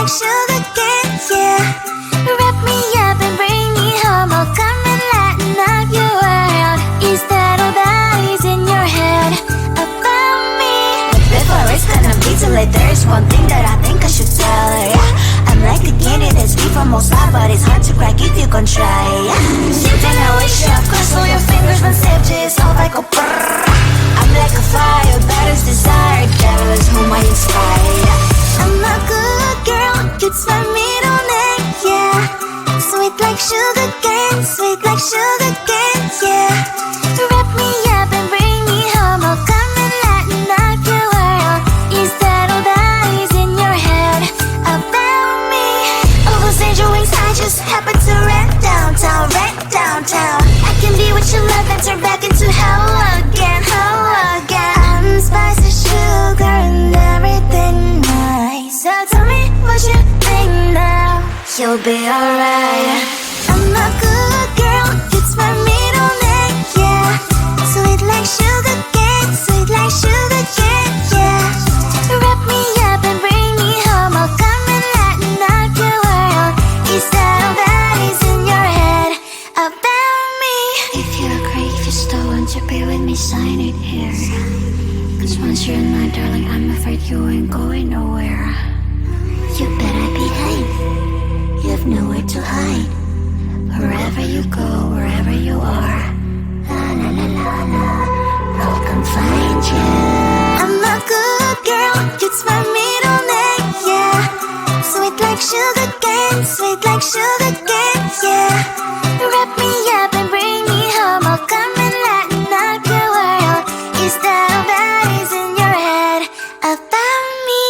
like sugar cane, yeah. Wrap me up and bring me home. I'll come and lighten up your world. Is that all that is in your head about me? But before it's gonna be too late, there's one thing that I think I should tell her, yeah. I'm like the candy that's free from most high, but it's hard to crack if you can try, yeah. Shooting a wish, of course, all your fingers when saved is all like a brrrr. I'm like a fire, batters desire, devil is whom I inspire. I'm a good girl, it's my middle name, yeah. Sweet like sugar cane, sweet like sugar cane, yeah. Wrap me up and bring me home. I'll come and lighten up your world. Is that all that is in your head about me? All those angel wings I just happen to rent downtown, rent downtown. I can be what you love and turn back into hell again, hell again. I'm spicy sugar and everything nice. So tell me what you think now. You'll be alright. I'm a good girl, it's my middle name, yeah. Sweet like sugar cane, sweet like sugar cane, yeah. Wrap me up and bring me home. I'll come and lighten up your world. Is that all that is in your head about me? If you agree, if you still want to be with me, sign it here. Cause once you're in my darling, I'm afraid you ain't going nowhere. You better behave, you have nowhere to hide. Wherever you go, wherever you are, la la la la la, I'll come find you. I'm a good girl, it's my middle name, yeah. Sweet like sugar cane, sweet like sugar cane, yeah. Wrap me up and bring me home. I'll come and lighten up your world. Is that all that is in your head about me?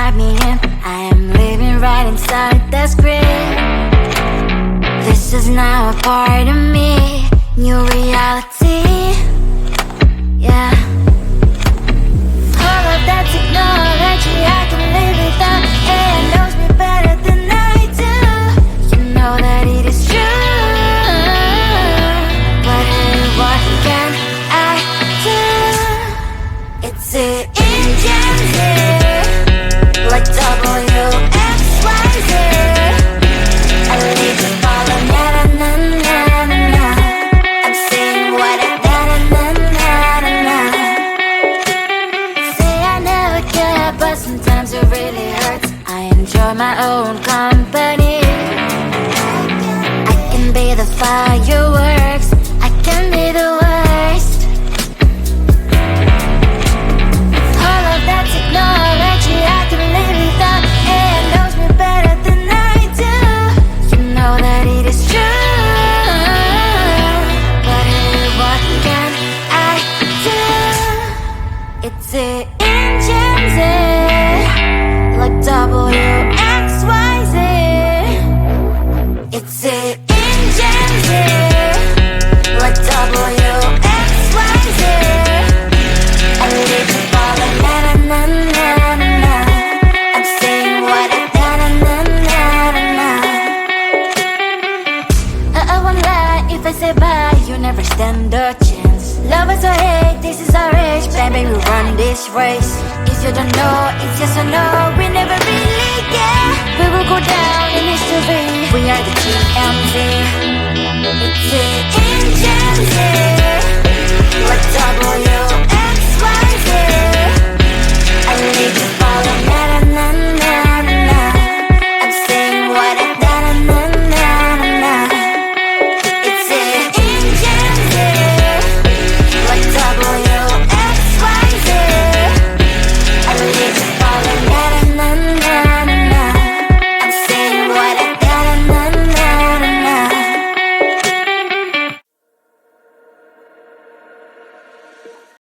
type me in. I am living right inside the script. This is now a part of me, new reality. Yeah. All of that technology, I can live without. AI knows me better than I do. You know that it is true. But hey, what can I do? It's the engines here, like WXYZ. I leave you falling, na na na na na na. I'm saying what I na na na na na. Say I never care, but sometimes it really hurts. I enjoy my own company. I can be the fireworks, I can be the worst. All of that technology, I can live without. AI knows me better than I do. You know that it is true. But hey, what can I do? It's the engines, like WXYZ. It's the engines, like WXYZ. I live you falling, na na na na na na. I'm saying what I na na na na na na. I won't lie if I say bye, you never stand a chance. Love us or hate, this is our age, baby, we run this race. If you don't know, it's yes or no, we never really get. We will go down in history, we are the TMZ.